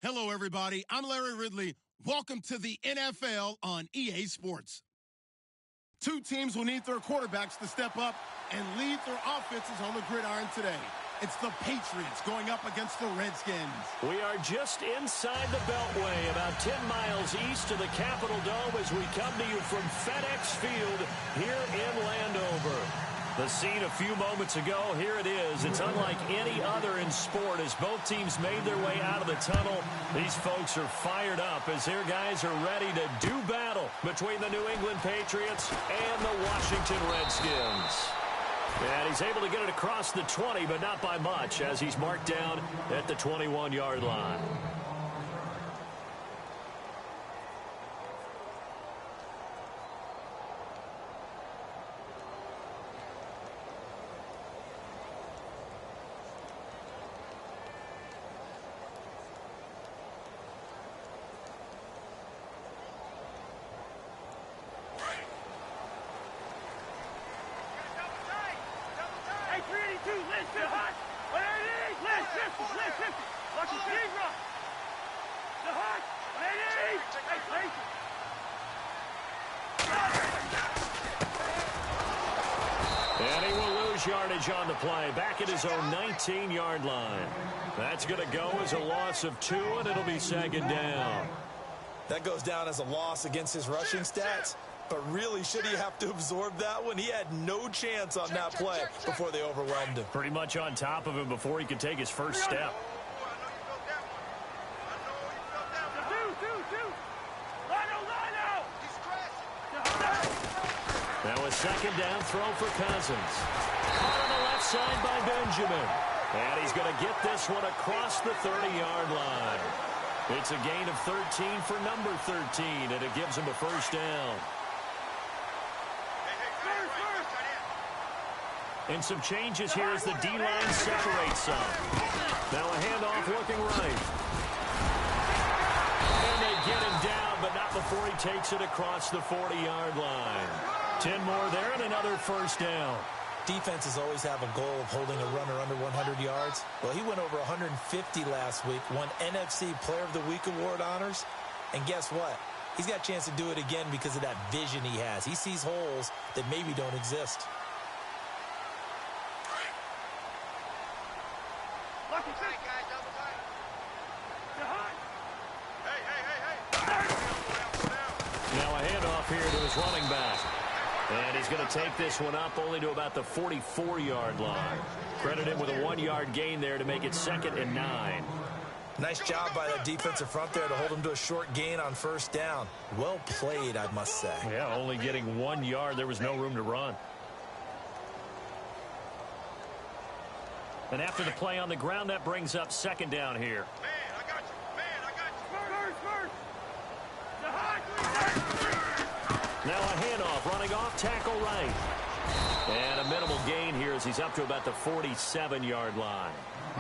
Hello, everybody. I'm Larry Ridley. Welcome to the NFL on EA Sports. Two teams will need their quarterbacks to step up and lead their offenses on the gridiron today. It's the Patriots going up against the Redskins. We are just inside the Beltway, about 10 miles east of the Capitol Dome as we come to you from FedEx Field here in Landover. The scene a few moments ago, here it is. It's unlike any other in sport as both teams made their way out of the tunnel. These folks are fired up as their guys are ready to do battle between the New England Patriots and the Washington Redskins. And he's able to get it across the 20, but not by much as he's marked down at the 21-yard line. And he will lose yardage on the play, back at his own 19-yard line. That's going to go as a loss of 2, and it'll be second down. That goes down as a loss against his rushing stats. But really, should he have to absorb that one? He had no chance on that play before they overwhelmed him. Pretty much on top of him before he could take his first step. Now a second down throw for Cousins. Caught on the left side by Benjamin. And he's going to get this one across the 30-yard line. It's a gain of 13 for number 13, and it gives him a first down. And some changes here as the D-line separates some. Now a handoff looking right. And they get him down, but not before he takes it across the 40-yard line. 10 more there and another first down. Defenses always have a goal of holding a runner under 100 yards. Well, he went over 150 last week, won NFC Player of the Week award honors. And guess what? He's got a chance to do it again because of that vision he has. He sees holes that maybe don't exist. Now a handoff here to his running back. And he's going to take this one up only to about the 44-yard line. Credit him with a 1-yard gain there to make it 2nd and 9. Nice job by that defensive front there to hold him to a short gain on first down. Well played, I must say. Yeah, only getting 1 yard. There was no room to run. And after the play on the ground, that brings up second down here. Man, I got you. Man, I got you. Now a handoff, running off, tackle right. And a minimal gain here as he's up to about the 47-yard line.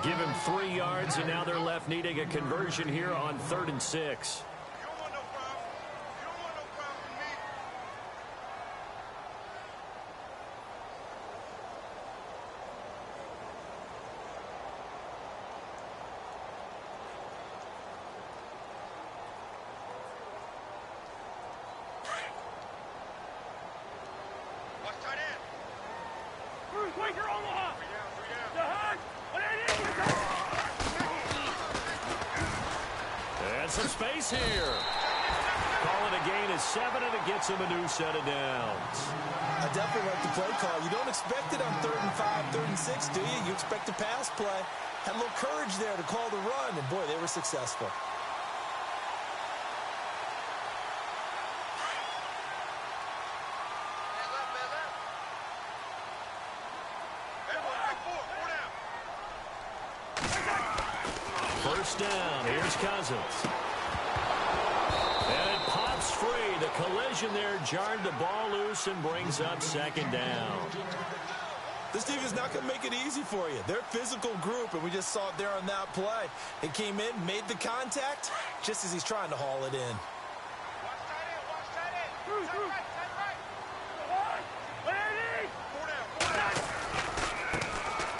Give him 3 yards, and now they're left needing a conversion here on 3rd and 6. You don't want no problem. You don't want no problem with me. Watch tight end. Bruce, wake your Omaha. 3 down, 3 down. The hunt. And some space here. Calling a gain is 7, and it gets him a new set of downs. I definitely like the play call. You don't expect it on 3rd and 5, 3rd and 6, do you? You expect a pass play. Had a little courage there to call the run, and boy, they were successful. First down. Here's Cousins. And it pops free. The collision there jarred the ball loose and brings up second down. This team is not going to make it easy for you. They're a physical group, and we just saw it there on that play. It came in, made the contact, just as he's trying to haul it in. Watch tight end. Watch tight end. Tight right. Tight right.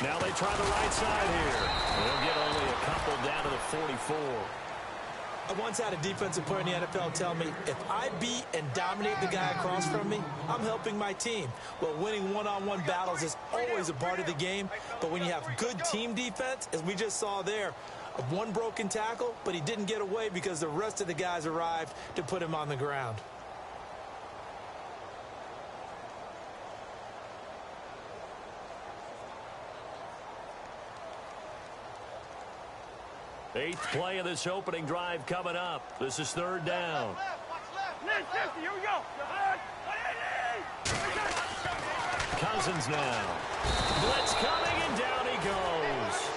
Now they try the right side here. They'll get only a couple down to the 44. I once had a defensive player in the NFL tell me, if I beat and dominate the guy across from me, I'm helping my team. Well, winning one-on-one battles is always a part of the game, but when you have good team defense, as we just saw there, one broken tackle, but he didn't get away because the rest of the guys arrived to put him on the ground. Eighth play of this opening drive coming up. This is third down. Here we go. Cousins now. Blitz coming, and down he goes.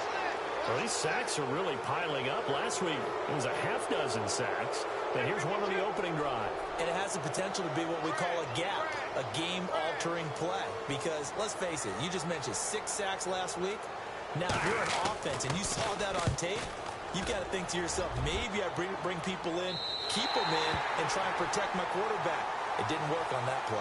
Well, these sacks are really piling up. Last week, it was a half dozen sacks. And here's one on the opening drive. And it has the potential to be what we call a gap, a game-altering play. Because, let's face it, you just mentioned 6 sacks last week. Now, if you're an offense and you saw that on tape, you've got to think to yourself, maybe I bring people in, keep them in, and try and protect my quarterback. It didn't work on that play.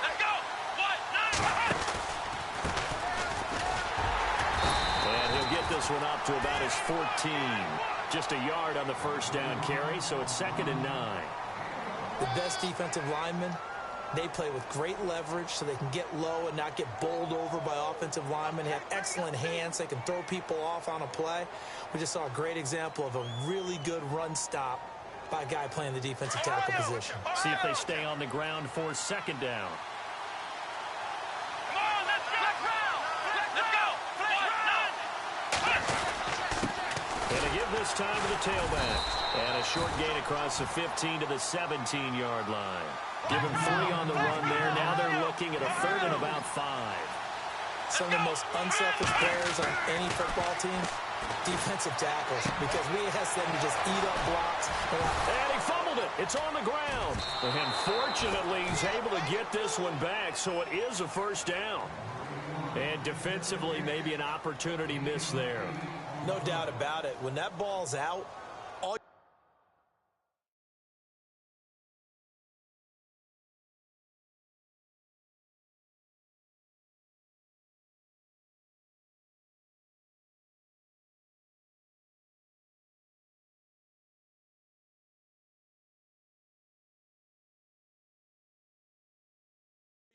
Let's go. This one up to about his 14. Just a yard on the first down carry, so it's 2nd and 9. The best defensive linemen, they play with great leverage so they can get low and not get bowled over by offensive linemen. They have excellent hands. They can throw people off on a play. We just saw a great example of a really good run stop by a guy playing the defensive tackle position. See if they stay on the ground for 2nd down. This time to the tailback. And a short gain across the 15 to the 17-yard line. Give him 3 on the run there. Now they're looking at a 3rd and about 5. Some of the most unselfish players on any football team, defensive tackles, because we ask them to just eat up blocks. And he fumbled it. It's on the ground. And fortunately, he's able to get this one back, so it is a 1st down. And defensively, maybe an opportunity missed there. No doubt about it. When that ball's out, all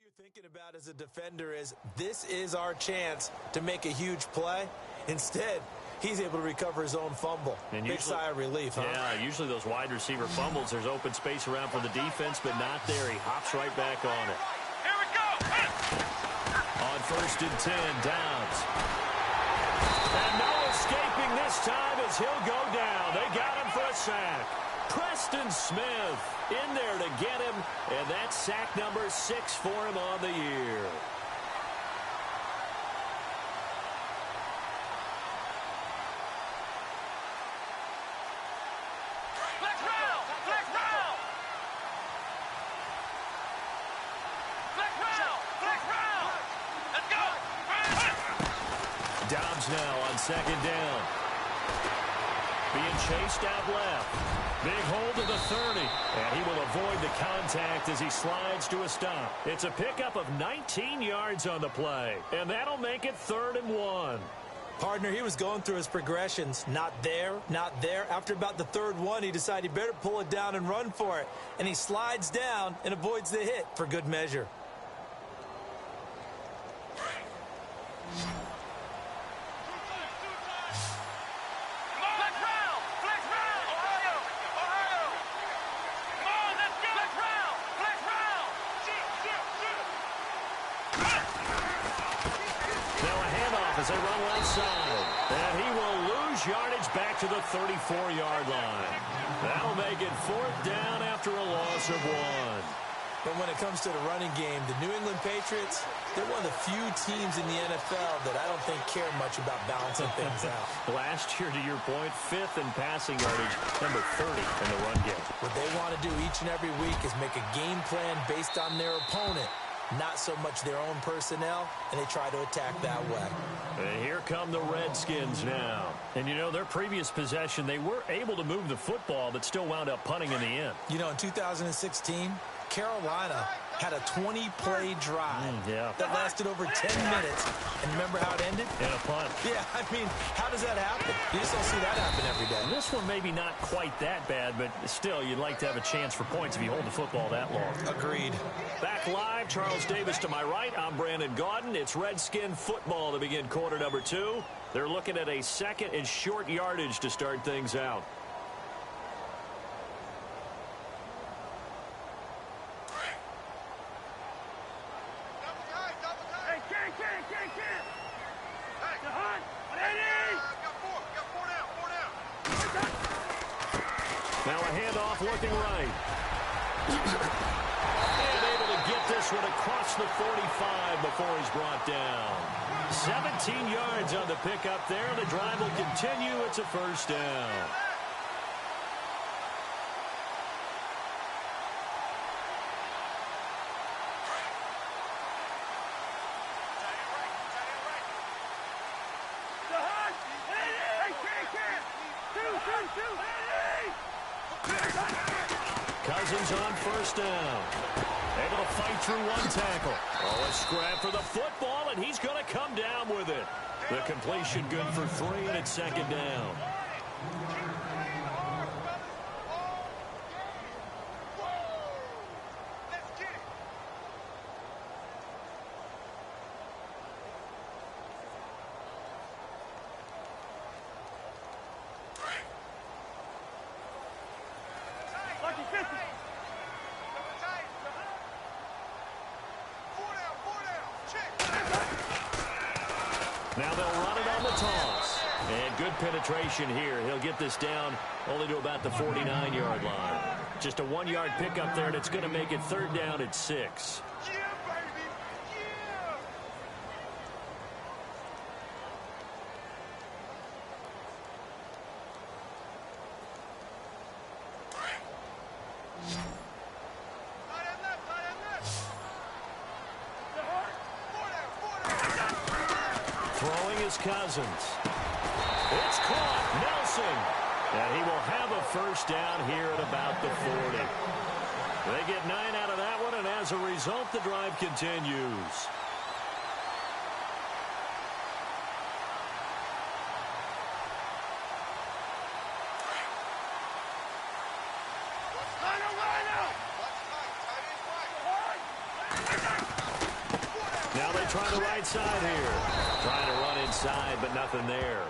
you're thinking about as a defender is, this is our chance to make a huge play. Instead, he's able to recover his own fumble. And big sigh of relief, huh? Yeah, usually those wide receiver fumbles, there's open space around for the defense, but not there. He hops right back on it. Here we go. On 1st and 10, Downs. And no escaping this time as he'll go down. They got him for a sack. Preston Smith in there to get him, and that's sack number 6 for him on the year. Now on 2nd down. Being chased out left. Big hold to the 30. And he will avoid the contact as he slides to a stop. It's a pickup of 19 yards on the play. And that'll make it 3rd and 1. Partner, he was going through his progressions. Not there, not there. After about the 3rd one, he decided he better pull it down and run for it. And he slides down and avoids the hit for good measure. As they run left side. And he will lose yardage back to the 34-yard line. That'll make it 4th down after a loss of 1. But when it comes to the running game, the New England Patriots, they're one of the few teams in the NFL that I don't think care much about balancing things out. Last year, to your point, 5th in passing yardage, number 30 in the run game. What they want to do each and every week is make a game plan based on their opponent, not so much their own personnel, and they try to attack that way. And here come the Redskins now. And, you know, their previous possession, they were able to move the football, but still wound up punting in the end. You know, in 2016, Carolina had a 20-play drive that lasted over 10 minutes. And remember how it ended? In a punt. Yeah, I mean, how does that happen? You just don't see that happen every day. This one maybe not quite that bad, but still, you'd like to have a chance for points if you hold the football that long. Agreed. Back live, Charles Davis to my right. I'm Brandon Gaudin. It's Redskin football to begin quarter number 2. They're looking at a second and short yardage to start things out. Now a handoff looking right. And able to get this one across the 45 before he's brought down. 17 yards on the pickup there. The drive will continue. It's a first down. Cousins on first down. Able to fight through one tackle. Oh, a scrap for the football, and he's going to come down with it. The completion good for 3, and it's second down. Now they'll run it on the toss. And good penetration here. He'll get this down only to about the 49-yard line. Just a 1-yard pickup there, and it's going to make it third down at 6. Yeah, baby. Yeah. Throwing is Cousins. It's caught. Nelson. And he will have a first down here at about the 40. They get 9 out of that one, and as a result, the drive continues. Now they try the right side here. Trying to run inside, but nothing there.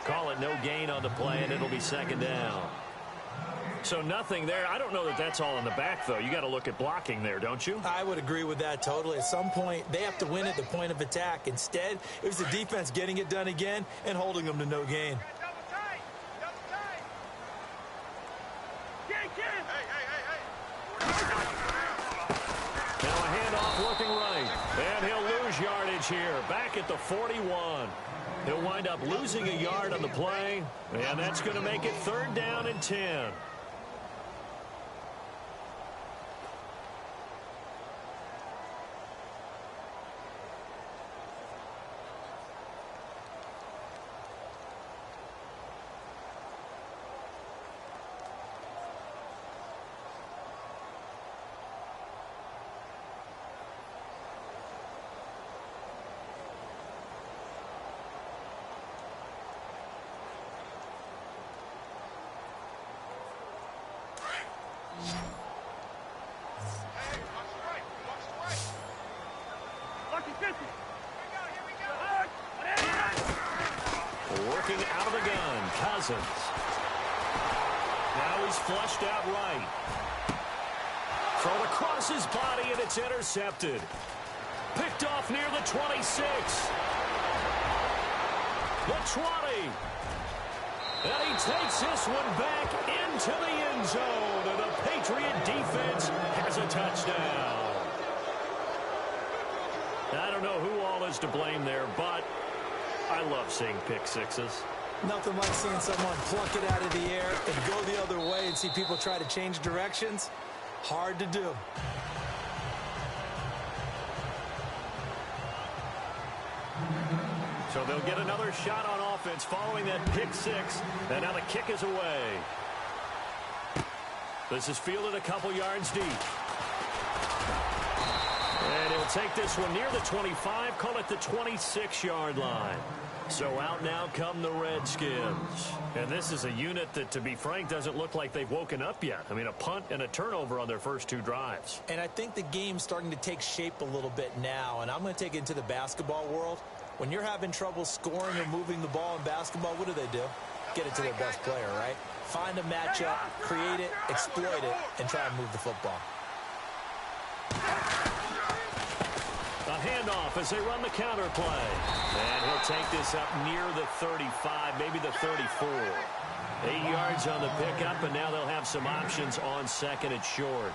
Call it no gain on the play, and it'll be second down. So nothing there. I don't know that that's all in the back, though. You got to look at blocking there, don't you? I would agree with that totally. At some point, they have to win at the point of attack. Instead, it was the defense getting it done again and holding them to no gain. Now a handoff looking right. And he'll lose yardage here. Back at the 41. He'll wind up losing a yard on the play. And that's going to make it third down and 10. Working out of the gun, Cousins. Now he's flushed out right. Thrown across his body, and it's intercepted. Picked off near the 26. The 20. And he takes this one back into the end zone, and the Patriot defense has a touchdown. I don't know who all is to blame there, but I love seeing pick sixes. Nothing like seeing someone pluck it out of the air and go the other way and see people try to change directions. Hard to do. So they'll get another shot on offense following that pick six. And now the kick is away. This is fielded a couple yards deep. And he'll take this one near the 25, call it the 26-yard line. So out now come the Redskins. And this is a unit that, to be frank, doesn't look like they've woken up yet. I mean, a punt and a turnover on their first two drives. And I think the game's starting to take shape a little bit now. And I'm going to take it into the basketball world. When you're having trouble scoring or moving the ball in basketball, what do? Get it to their best player, right? Find a matchup, create it, exploit it, and try and move the football. A handoff as they run the counter play. And he'll take this up near the 35, maybe the 34. 8 yards on the pickup, and now they'll have some options on second and short.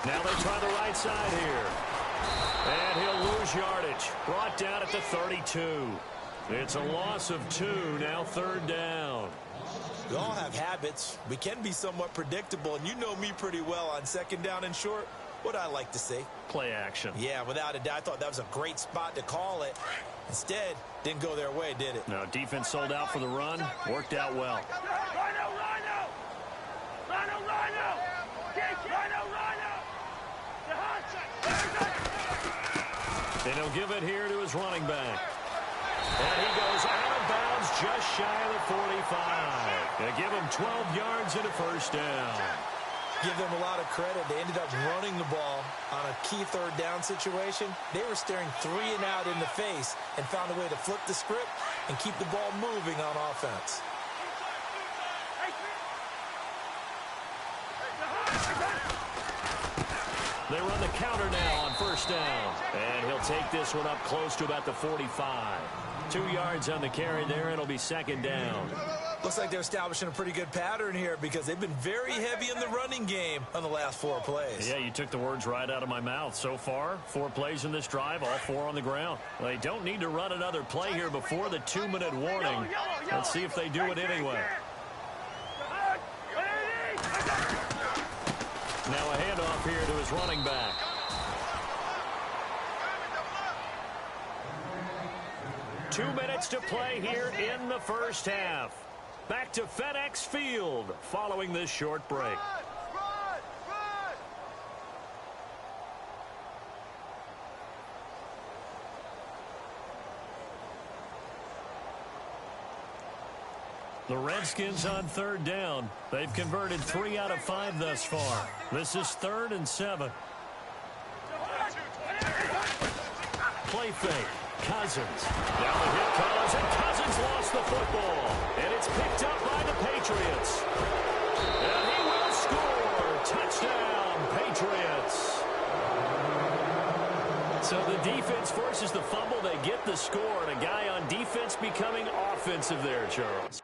Now they try the right side here. And he'll lose yardage. Brought down at the 32. It's a loss of 2, now third down. We all have habits. We can be somewhat predictable, and you know me pretty well on second down and short. What I like to see? Play action. Yeah, without a doubt. I thought that was a great spot to call it. Instead, didn't go their way, did it? No, defense sold out for the run. Worked out well. Rhino! And he'll give it here to his running back. And he goes out of bounds just shy of the 45. They give him 12 yards and a first down. Give them a lot of credit. They ended up running the ball on a key third down situation. They were staring 3 and out in the face and found a way to flip the script and keep the ball moving on offense. They run the counter now on first down. And he'll take this one up close to about the 45. 2 yards on the carry there, and it'll be second down. Looks like they're establishing a pretty good pattern here because they've been very heavy in the running game on the last 4 plays. Yeah, you took the words right out of my mouth. So far, 4 plays in this drive, all 4 on the ground. They don't need to run another play here before the 2-minute warning. Let's see if they do it anyway. Now a handoff here to his running back. Two minutes to play here in the first half. Back to FedEx Field following this short break. The Redskins on third down. They've converted 3 out of 5 thus far. This is 3rd and 7. Play fake. Cousins. Now the hit comes, and Cousins lost the football. And it's picked up by the Patriots. And he will score. Touchdown, Patriots. So the defense forces the fumble. They get the score, and a guy on defense becoming offensive there, Charles.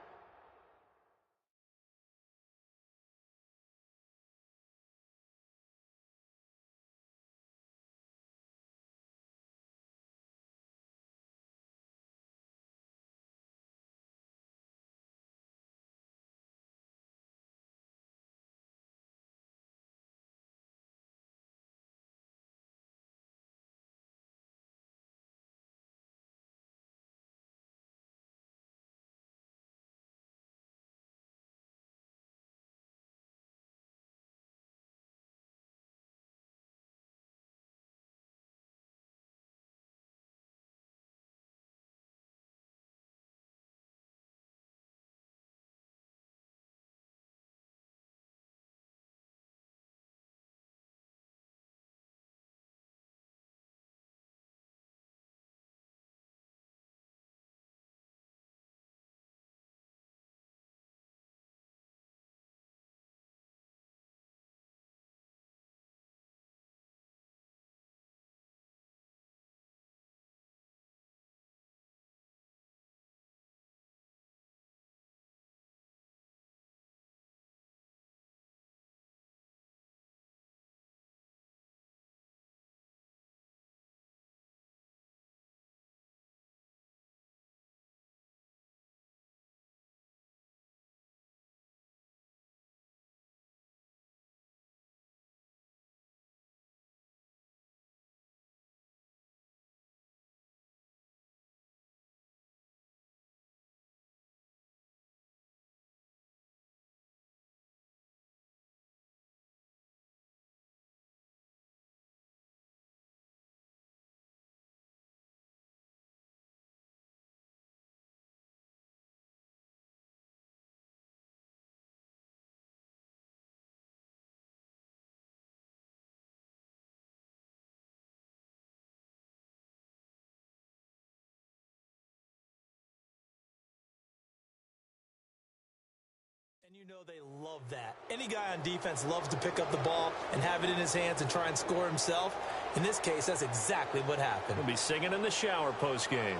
you know they love that. Any guy on defense loves to pick up the ball and have it in his hands and try and score himself. In this case, that's exactly what happened. He'll be singing in the shower post-game.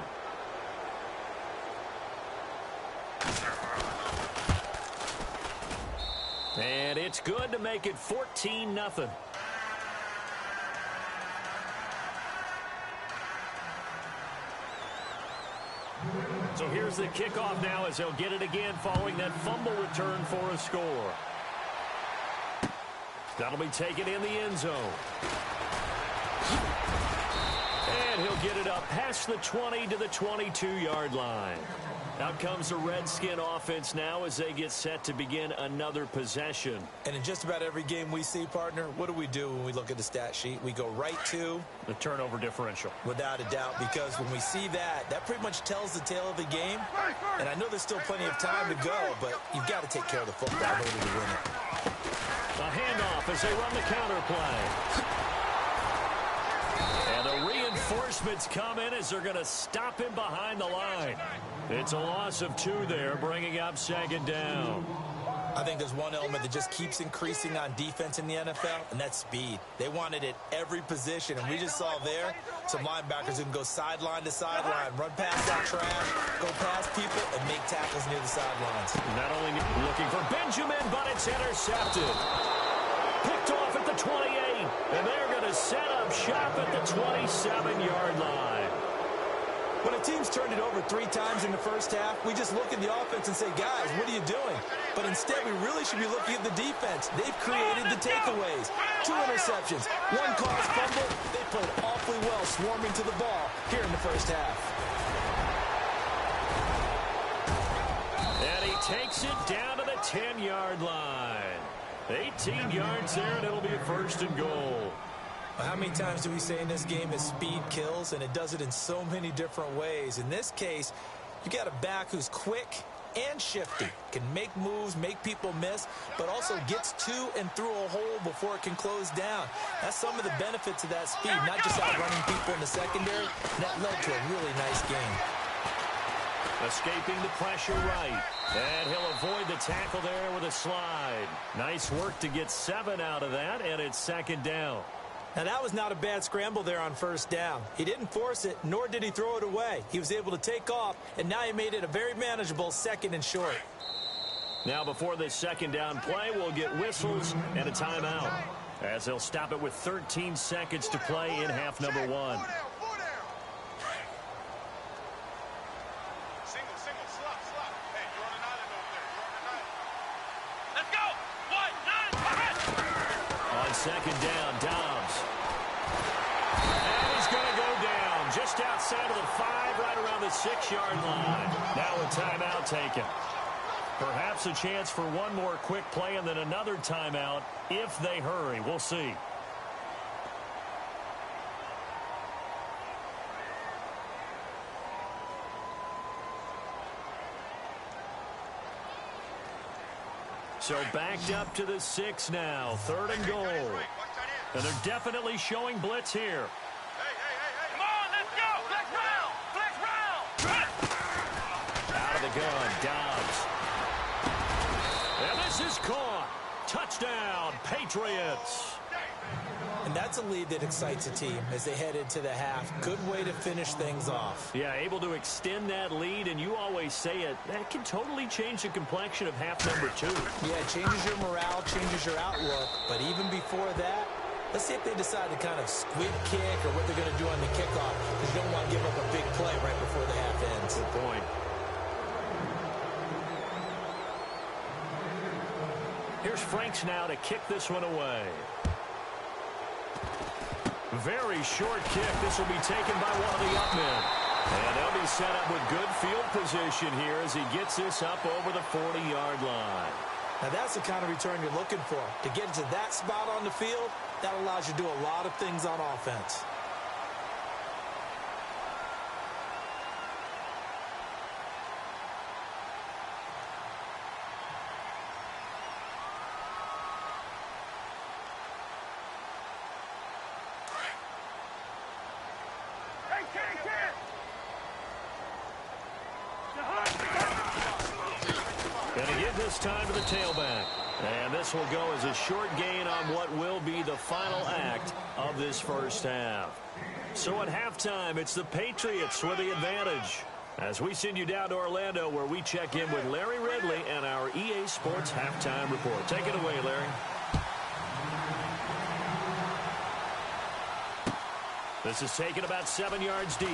And it's good to make it 14-0. So here's the kickoff now as they'll get it again following that fumble return for a score. That'll be taken in the end zone. And he'll get it up past the 20 to the 22-yard line. Out comes the Redskin offense now as they get set to begin another possession. And in just about every game we see, partner, what do we do when we look at the stat sheet? We go right to the turnover differential. Without a doubt, because when we see that, that pretty much tells the tale of the game. And I know there's still plenty of time to go, but you've got to take care of the football in order to win it. A handoff as they run the counter play. And the reinforcements come in as they're going to stop him behind the line. It's a loss of 2 there, bringing up second down. I think there's one element that just keeps increasing on defense in the NFL, and that's speed. They want it at every position, and we just saw there some linebackers who can go sideline to sideline, run past that trash, go past people, and make tackles near the sidelines. Not only looking for Benjamin, but it's intercepted. Picked off at the 28, and they're going to set up shop at the 27-yard line. When a team's turned it over 3 times in the first half, we just look at the offense and say, guys, what are you doing? But instead, we really should be looking at the defense. They've created the takeaways. 2 interceptions, 1 caused fumble. They played awfully well swarming to the ball here in the first half. And he takes it down to the 10-yard line. 18 yards there, and it'll be a 1st and goal. How many times do we say in this game that speed kills, and it does it in so many different ways? In this case, you got a back who's quick and shifty, can make moves, make people miss, but also gets to and through a hole before it can close down. That's some of the benefits of that speed, not just outrunning people in the secondary. That led to a really nice game. Escaping the pressure right. And he'll avoid the tackle there with a slide. Nice work to get 7 out of that, and it's second down. Now, that was not a bad scramble there on first down. He didn't force it, nor did he throw it away. He was able to take off, and now he made it a very manageable 2nd and short. Now, before this second down play, we'll get whistles and a timeout, as they'll stop it with 13 seconds to play in half number 1. Second down, Dobbs. And he's going to go down just outside of the 5, right around the 6-yard line. Now a timeout taken. Perhaps a chance for one more quick play and then another timeout if they hurry. We'll see. So backed up to the 6 now. 3rd and goal. And they're definitely showing blitz here. Come on, let's go. Flex round. Flex round. Out of the gun, Dobbs. And this is caught. Touchdown, Patriots. And that's a lead that excites a team as they head into the half. Good way to finish things off. Yeah, able to extend that lead, and you always say it, that can totally change the complexion of half number 2. Yeah, it changes your morale, changes your outlook. But even before that, let's see if they decide to kind of squib kick or what they're going to do on the kickoff, because you don't want to give up a big play right before the half ends. Good point. Here's Franks now to kick this one away. Very short kick. This will be taken by one of the up men. And they'll be set up with good field position here as he gets this up over the 40-yard line. Now that's the kind of return you're looking for. To get to that spot on the field, that allows you to do a lot of things on offense. Going to give this time to the tailback. And this will go as a short gain on what will be the final act of this first half. So at halftime, it's the Patriots with the advantage. As we send you down to Orlando, where we check in with Larry Ridley and our EA Sports Halftime Report. Take it away, Larry. This is taken about 7 yards deep.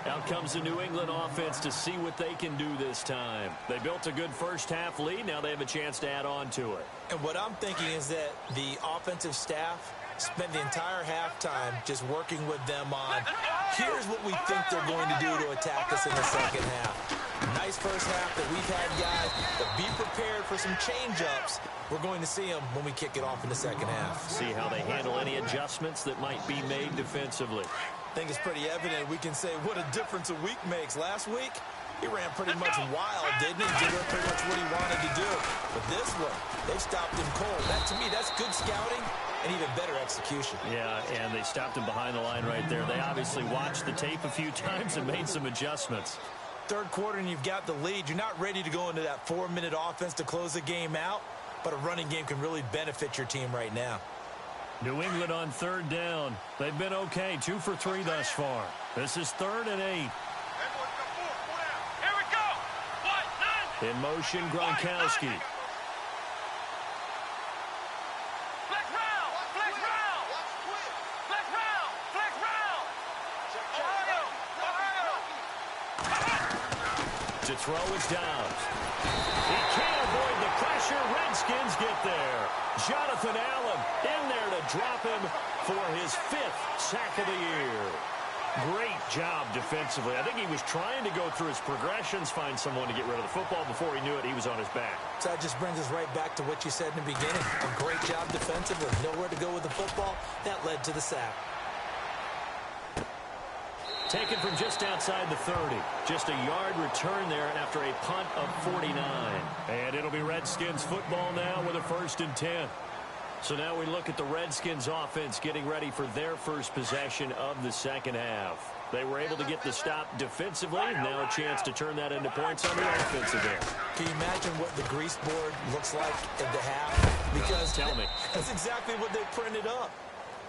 Out comes the New England offense to see what they can do this time. They built a good first-half lead. Now they have a chance to add on to it. And what I'm thinking is that the offensive staff spent the entire halftime just working with them on, here's what we think they're going to do to attack us in the second half. Nice first half that we've had, guys, but be prepared for some change-ups. We're going to see them when we kick it off in the second half. See how they handle any adjustments that might be made defensively. I think it's pretty evident we can say what a difference a week makes. Last week, he ran pretty much wild, didn't he? Did pretty much what he wanted to do. But this one, they stopped him cold. That, to me, that's good scouting and even better execution. Yeah, and they stopped him behind the line right there. They obviously watched the tape a few times and made some adjustments. Third quarter and you've got the lead. You're not ready to go into that 4-minute offense to close the game out, but a running game can really benefit your team right now. New England on third down. They've been okay, 2 for 3 thus far. This is 3rd and 8. Here we go. What? 9. In motion, Gronkowski. Flex round. Flex round. Flex round. Flex round. Ohio. To throw is Dobbs. He can't avoid the pressure. Redskins get there. Jonathan Allen in there to drop him for his 5th sack of the year. Great job defensively. I think he was trying to go through his progressions, find someone to get rid of the football. Before he knew it, he was on his back. So that just brings us right back to what you said in the beginning. A great job defensively. Nowhere to go with the football. That led to the sack. Taken from just outside the 30. Just a yard return there after a punt of 49. And it'll be Redskins football now with a 1st and 10. So now we look at the Redskins offense getting ready for their first possession of the second half. They were able to get the stop defensively. Now a chance to turn that into points on the offensive end. Can you imagine what the grease board looks like at the half? Because tell me. That's exactly what they printed up.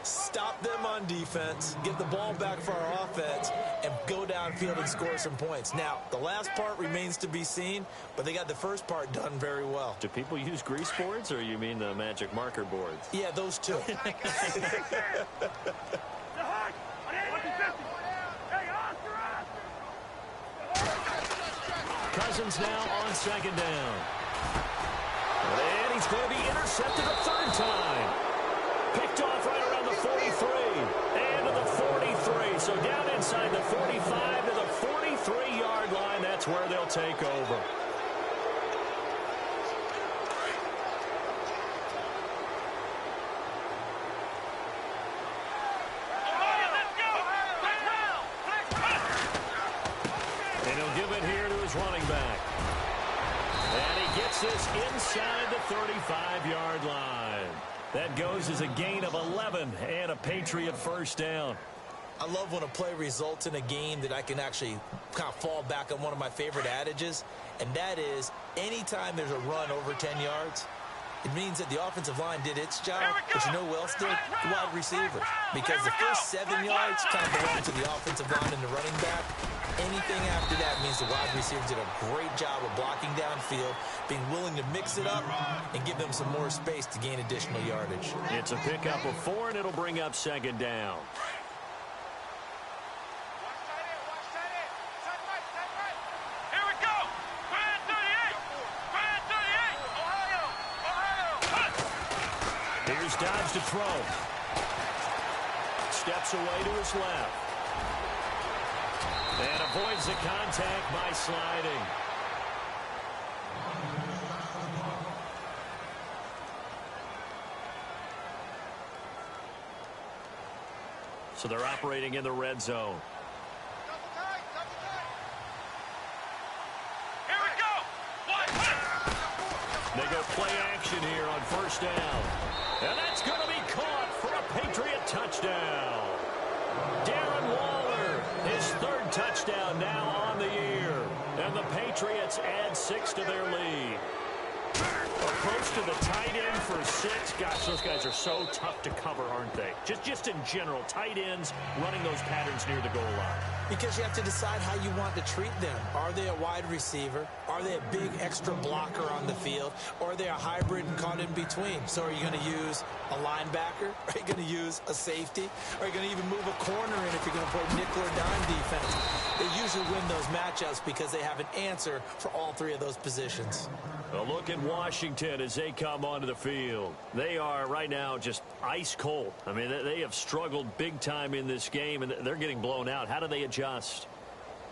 Stop them on defense, get the ball back for our offense, and go downfield and score some points. Now, the last part remains to be seen, but they got the first part done very well. Do people use grease boards, or you mean the magic marker boards? Yeah, those two. Cousins now on 2nd down. And he's going to be intercepted a 3rd time. Picked off right around the 43 and to the 43. So down inside the 45 to the 43-yard line. That's where they'll take over. And he'll give it here to his running back. And he gets this inside the 35-yard line. That goes as a gain of 11 and a Patriot 1st down. I love when a play results in a game that I can actually kind of fall back on one of my favorite adages, and that is anytime there's a run over 10 yards, it means that the offensive line did its job, but you know who else did? The wide receivers. Because the first 7 yards kind of belong to the offensive line and the running back. Anything after that means the wide receivers did a great job of blocking downfield, being willing to mix it up, and give them some more space to gain additional yardage. It's a pickup of 4, and it'll bring up 2nd down. Here we go. Grand 38. Grand 38. Ohio. Here's Dobbs to throw. Steps away to his left. And avoids the contact by sliding. So they're operating in the red zone. Here we go. They go play action here on 1st down. And that's going to be caught for a Patriot touchdown. Darren Waller, his third touchdown now on the year. And the Patriots add 6 to their lead. Approach to the tight end for 6. Gosh, those guys are so tough to cover, aren't they? Just in general, tight ends running those patterns near the goal line. Because you have to decide how you want to treat them. Are they a wide receiver? Are they a big extra blocker on the field? Or are they a hybrid and caught in between? So are you going to use a linebacker? Are you going to use a safety? Are you going to even move a corner in if you're going to play nickel or dime defense? They usually win those matchups because they have an answer for all 3 of those positions. A look at Washington as they come onto the field. They are right now just ice cold. I mean, they have struggled big time in this game, and they're getting blown out. How do they adjust?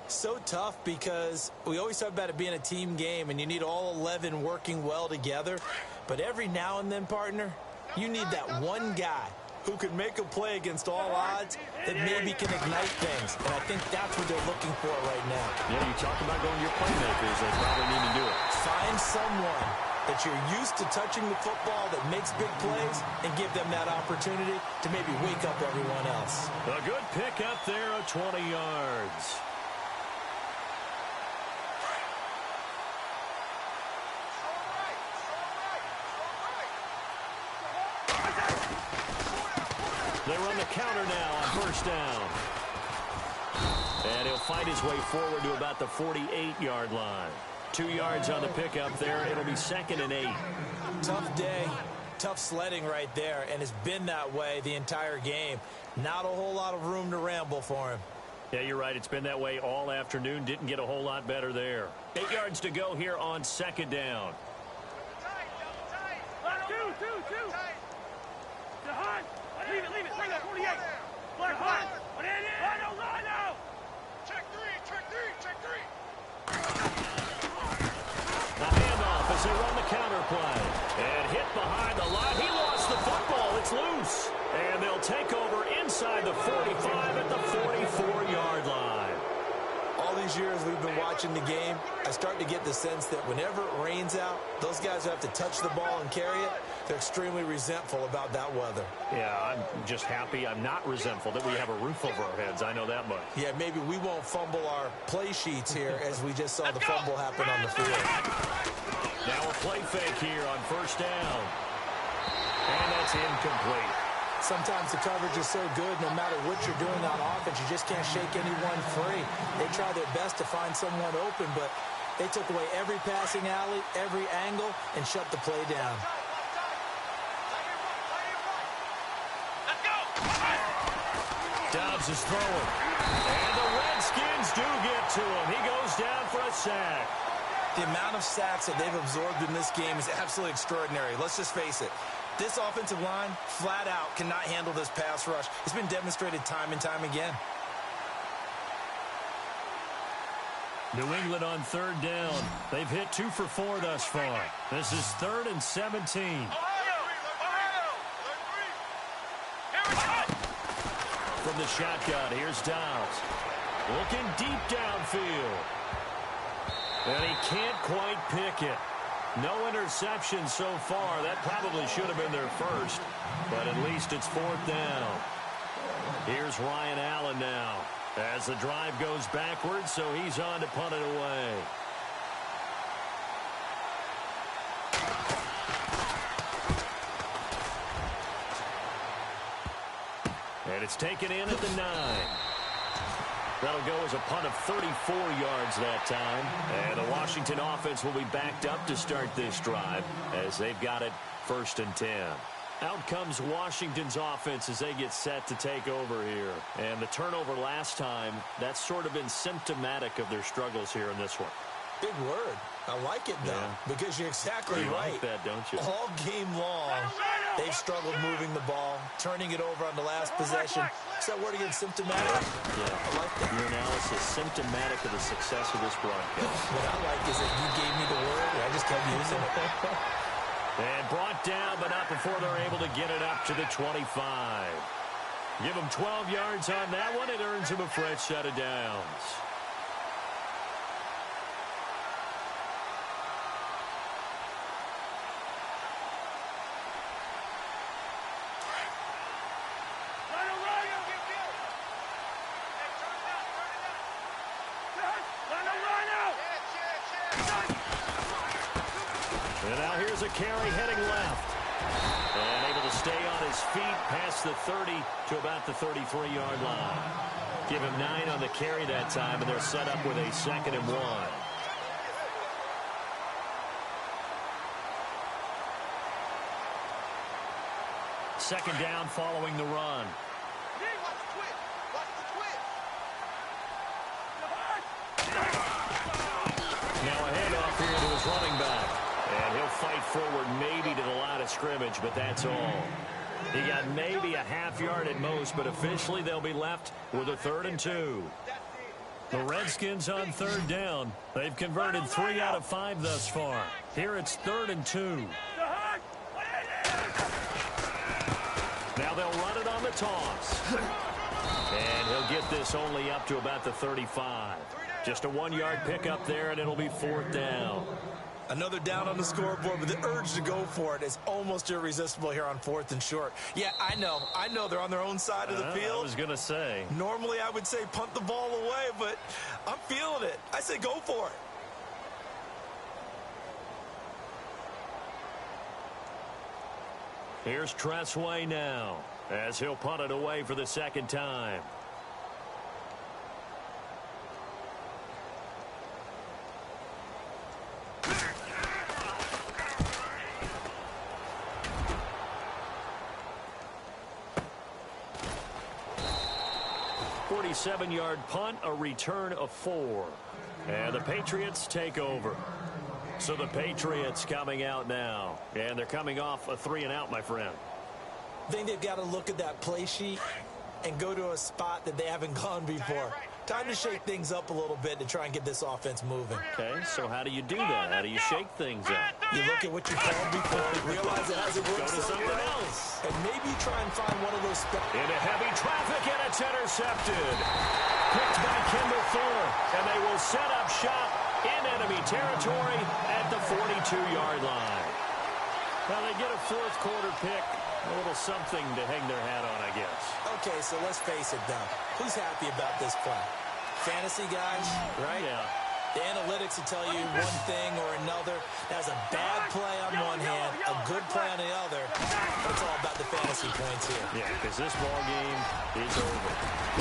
So tough because we always talk about it being a team game, and you need all 11 working well together. But every now and then, partner, you need that one guy who can make a play against all odds that maybe can ignite things. And I think that's what they're looking for right now. Yeah, you talk about going to your playmakers. They probably need to do it. Find someone that you're used to touching the football that makes big plays and give them that opportunity to maybe wake up everyone else. A good pick up there of 20 yards. They run the counter now on first down. And he'll fight his way forward to about the 48-yard line. 2 yards on the pickup there. It'll be 2nd and 8. Tough day. Tough sledding right there, and it's been that way the entire game. Not a whole lot of room to ramble for him. Yeah, you're right. It's been that way all afternoon. Didn't get a whole lot better there. 8 yards to go here on 2nd down. Two. To Hunt. Leave it. Bring that 48. Black Hunt. Lino. Check three. The handoff as they run the counter play. And hit behind the line. He lost the football. It's loose. And they'll take over inside the 45 at the 44-yard line. All these years we've been watching the game, I start to get the sense that whenever it rains out, those guys who have to touch the ball and carry it, they're extremely resentful about that weather. Yeah, I'm just happy I'm not resentful that we have a roof over our heads. I know that much. Yeah, maybe we won't fumble our play sheets here as we just saw the fumble happen on the field. Now a play fake here on first down. And that's incomplete. Sometimes the coverage is so good, no matter what you're doing on offense, you just can't shake anyone free. They try their best to find someone open, but they took away every passing alley, every angle, and shut the play down. Let's go. Dobbs is throwing. And the Redskins do get to him. He goes down for a sack. The amount of sacks that they've absorbed in this game is absolutely extraordinary. Let's just face it. This offensive line, flat out, cannot handle this pass rush. It's been demonstrated time and time again. New England on 3rd down. They've hit 2 for 4 thus far. This is 3rd and 17. Ohio. Here we go. From the shotgun, here's Dobbs. Looking deep downfield. And he can't quite pick it. No interception so far. That probably should have been their first, but at least it's 4th down. Here's Ryan Allen now as the drive goes backwards, so he's on to punt it away. And it's taken in at the 9. That'll go as a punt of 34 yards that time. And the Washington offense will be backed up to start this drive as they've got it 1st and 10. Out comes Washington's offense as they get set to take over here. And the turnover last time, that's sort of been symptomatic of their struggles here in this one. Big word. I like it, though, because you're exactly right. You like that, don't you? All game long, they've struggled moving the ball, turning it over on the last possession. Is that word again, symptomatic? Yeah, I like that. Your analysis, symptomatic of the success of this broadcast. What I like is that you gave me the word, and I just kept using it. And brought down, but not before they're able to get it up to the 25. Give them 12 yards on that one. It earns them a fresh set of downs. And now here's a carry heading left. And able to stay on his feet past the 30 to about the 33-yard line. Give him 9 on the carry that time, and they're set up with a 2nd and 1. Second down following the run. Now a handoff here to his running back. And he'll fight forward maybe to the line of scrimmage, but that's all. He got maybe a half yard at most, but officially they'll be left with a 3rd and 2. The Redskins on 3rd down. They've converted 3 out of 5 thus far. Here it's 3rd and 2. Now they'll run it on the toss. And he'll get this only up to about the 35. Just a 1-yard pickup there, and it'll be 4th down. Another down on the scoreboard, but the urge to go for it is almost irresistible here on 4th and short. Yeah, I know they're on their own side of the field. I was going to say. Normally I would say punt the ball away, but I'm feeling it. I say go for it. Here's Tressway now, as he'll punt it away for the 2nd time. Seven-yard punt, a return of 4. And the Patriots take over. So the Patriots coming out now. And they're coming off a 3-and-out, my friend. I think they've got to look at that play sheet and go to a spot that they haven't gone before. Time to shake things up a little bit to try and get this offense moving. Okay, so how do you do that? How do you shake things up? You look at what you called before, realize it hasn't worked. Go to something else. And maybe try and find one of those spots. Into heavy traffic, and it's intercepted. Picked by Kendall Thorne, and they will set up shop in enemy territory at the 42-yard line. Now they get a 4th quarter pick. A little something to hang their hat on, I guess. Okay, so let's face it, though. Who's happy about this play? Fantasy guys, right? Yeah. The analytics will tell you one thing or another. That's a bad play on one hand, a good play on the other. But it's all about the fantasy points here. Yeah, because this ball game is over.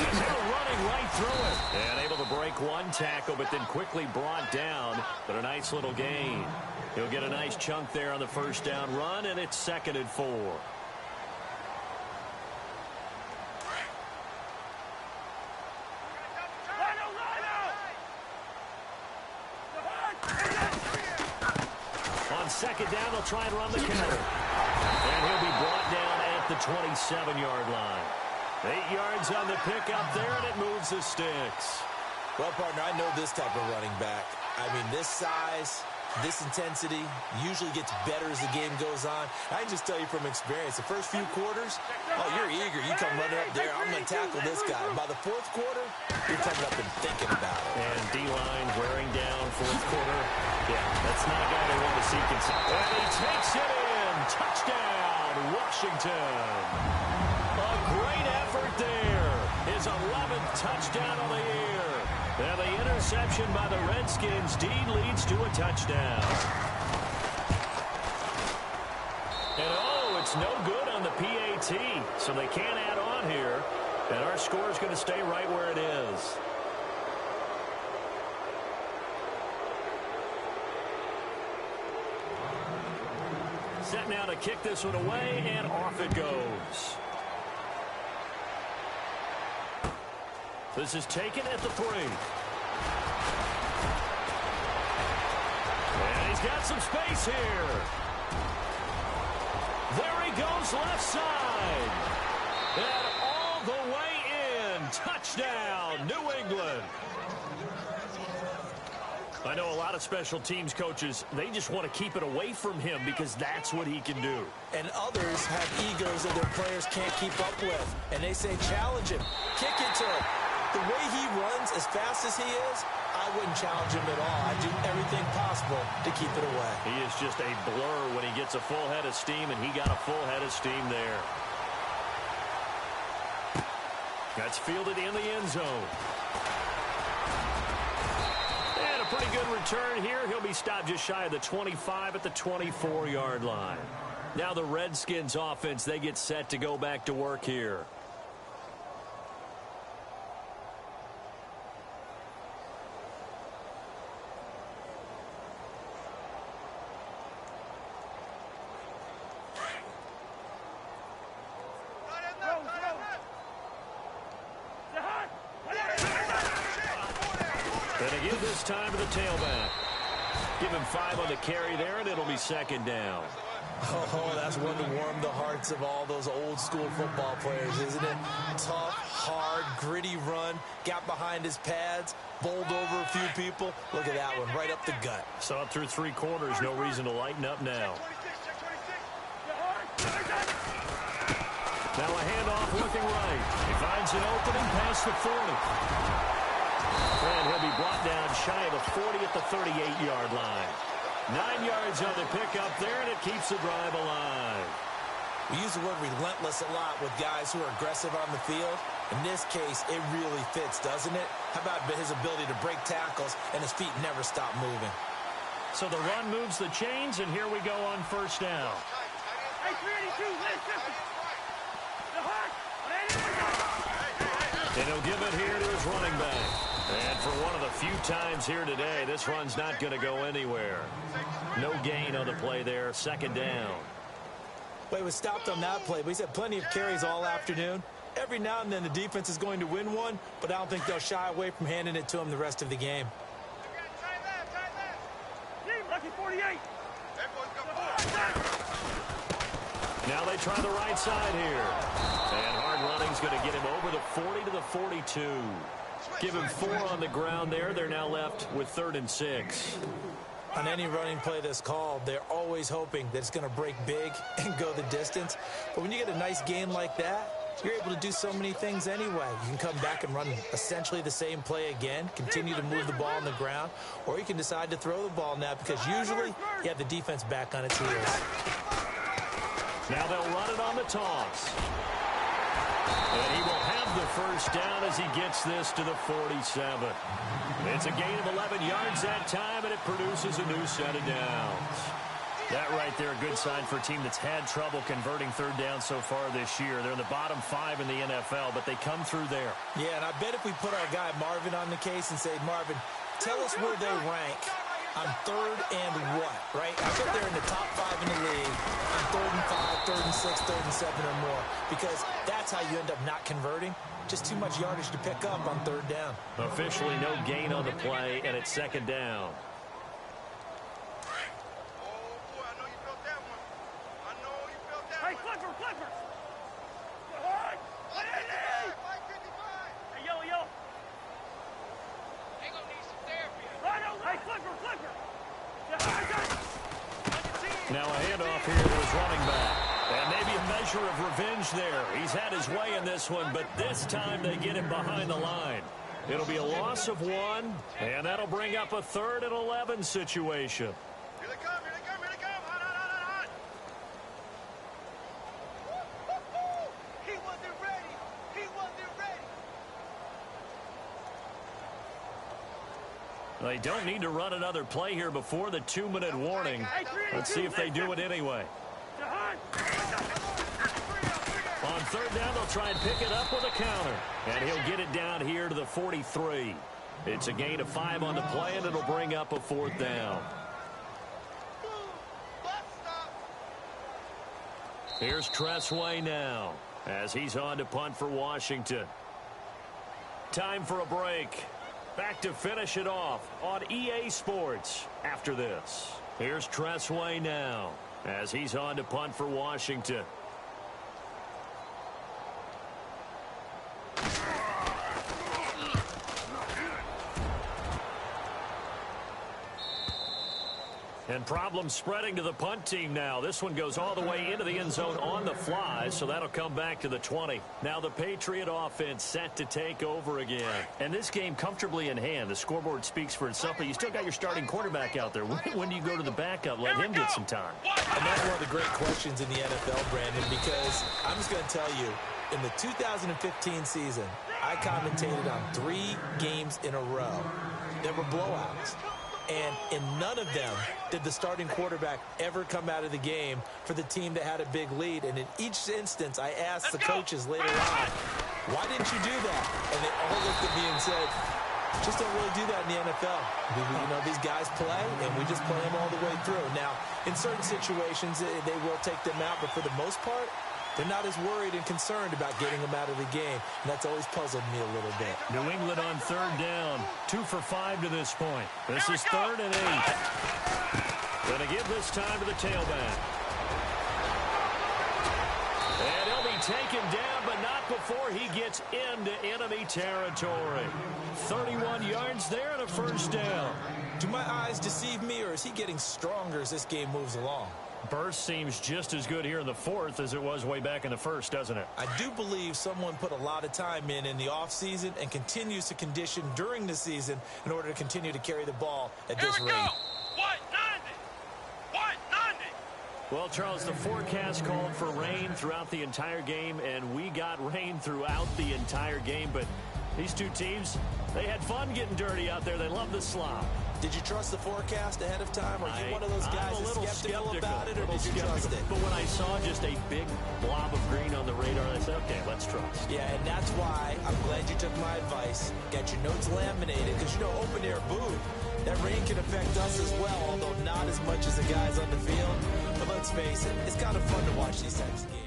He's running right through it. And able to break one tackle, but then quickly brought down. But a nice little gain. He'll get a nice chunk there on the 1st down run, and it's 2nd and 4. On 2nd down, they'll try and run the counter. And he'll be brought down at the 27-yard line. 8 yards on the pickup there, and it moves the sticks. Well, partner, I know this type of running back. I mean, this size, this intensity usually gets better as the game goes on. I can just tell you from experience, the first few quarters, oh, you're eager. You come running up there, I'm going to tackle this guy. By the 4th quarter, you're coming up and thinking about it. And D-line wearing down 4th quarter. Yeah, that's not a guy they want to see. And he takes it in. Touchdown, Washington. A great effort there. His 11th touchdown of the year. And the interception by the Redskins. Dean leads to a touchdown. And oh, it's no good on the PAT. So they can't add on here. And our score is going to stay right where it is. Set now to kick this one away, and off it goes. This is taken at the 3. And he's got some space here. There he goes left side. And all the way in. Touchdown, New England. I know a lot of special teams coaches, they just want to keep it away from him because that's what he can do. And others have egos that their players can't keep up with. And they say, challenge him, kick it to him. The way he runs, as fast as he is, I wouldn't challenge him at all. I'd do everything possible to keep it away. He is just a blur when he gets a full head of steam, and he got a full head of steam there. That's fielded in the end zone. a pretty good return here. He'll be stopped just shy of the 25 at the 24-yard line. Now the Redskins offense, they get set to go back to work here. And they give this time to the tailback. Give him 5 on the carry there, and it'll be second down. Oh, that's one to warm the hearts of all those old school football players, isn't it? Tough, hard, gritty run, got behind his pads, bowled over a few people. Look at that one, right up the gut. So up through 3 quarters, no reason to lighten up now. Now a handoff looking right. He finds an opening past the 40. And he'll be brought down shy of the 40 at the 38-yard line. 9 yards on the pickup there, and it keeps the drive alive. We use the word relentless a lot with guys who are aggressive on the field. In this case, it really fits, doesn't it? How about his ability to break tackles and his feet never stop moving? So the run moves the chains, and here we go on first down. Hey, 382, And he'll give it here to his running back. And for one of the few times here today, this run's not going to go anywhere. No gain on the play there, second down. Well, he was stopped on that play, but he's had plenty of carries all afternoon. Every now and then the defense is going to win one, but I don't think they'll shy away from handing it to him the rest of the game. Lucky 48. Now they try the right side here. And hard running's going to get him over the 40 to the 42. Give him 4 on the ground there. They're now left with 3rd and 6. On any running play that's called, they're always hoping that it's going to break big and go the distance. But when you get a nice gain like that, you're able to do so many things anyway. You can come back and run essentially the same play again, continue to move the ball on the ground, or you can decide to throw the ball now because usually you have the defense back on its heels. Now they'll run it on the toss. And he will have the first down as he gets this to the 47. It's a gain of 11 yards that time, and it produces a new set of downs. That right there, a good sign for a team that's had trouble converting 3rd down so far this year. They're in the bottom 5 in the NFL, but they come through there. Yeah, and I bet if we put our guy Marvin on the case and say, Marvin, tell us where they rank on 3rd and what, right? I bet they're in the top 5 in the league on 3rd and 5, 3rd and 6, 3rd and 7 or more, because that's how you end up not converting. Just too much yardage to pick up on 3rd down. Officially no gain on the play, and it's 2nd down. Hey, Clippers! Hey, yo! They gonna need some therapy. Hey, Clipper! Now a handoff here to his running back. And maybe a measure of revenge there. He's had his way in this one, but this time they get him behind the line. It'll be a loss of 1, and that'll bring up a 3rd and 11 situation. Here they come. Hot. He wasn't ready. They don't need to run another play here before the 2-minute warning. Let's see if they do it anyway. On 3rd down, they'll try and pick it up with a counter. And he'll get it down here to the 43. It's a gain of 5 on the play, and it'll bring up a 4th down. Here's Tressway now as he's on to punt for Washington. Time for a break. Back to finish it off on EA Sports after this. Here's Tressway now as he's on to punt for Washington. And problems spreading to the punt team now. This one goes all the way into the end zone on the fly, so that'll come back to the 20. Now the Patriot offense set to take over again. And this game comfortably in hand. The scoreboard speaks for itself, but you still got your starting quarterback out there. When do you go to the backup? Let him get some time. And that's one of the great questions in the NFL, Brandon, because I'm just going to tell you, In the 2015 season, I commentated on 3 games in a row. There were blowouts. And in none of them did the starting quarterback ever come out of the game for the team that had a big lead. And in each instance, I asked the coaches later on, why didn't you do that? And they all looked at me and said, just don't really do that in the NFL. You know, these guys play, and we just play them all the way through. Now, in certain situations, they will take them out, but for the most part, they're not as worried and concerned about getting them out of the game, and that's always puzzled me a little bit. New England on 3rd down, 2 for 5 to this point. This is 3rd and 8. Going to give this time to the tailback. And he'll be taken down, but not before he gets into enemy territory. 31 yards there and a 1st down. Do my eyes deceive me, or is he getting stronger as this game moves along? Burst seems just as good here in the 4th as it was way back in the 1st, doesn't it? I do believe someone put a lot of time in the offseason and continues to condition during the season in order to continue to carry the ball at this rate. What? 90? What? 90? Well, Charles, the forecast called for rain throughout the entire game, and we got rain throughout the entire game. But these two teams, they had fun getting dirty out there. They love the slop. Did you trust the forecast ahead of time? Are you one of those guys that's skeptical about it, or did you trust it? But when I saw just a big blob of green on the radar, I said, okay, let's trust. Yeah, and that's why I'm glad you took my advice. Got your notes laminated, because, you know, open-air booth, that rain can affect us as well, although not as much as the guys on the field. But let's face it, it's kind of fun to watch these types of games.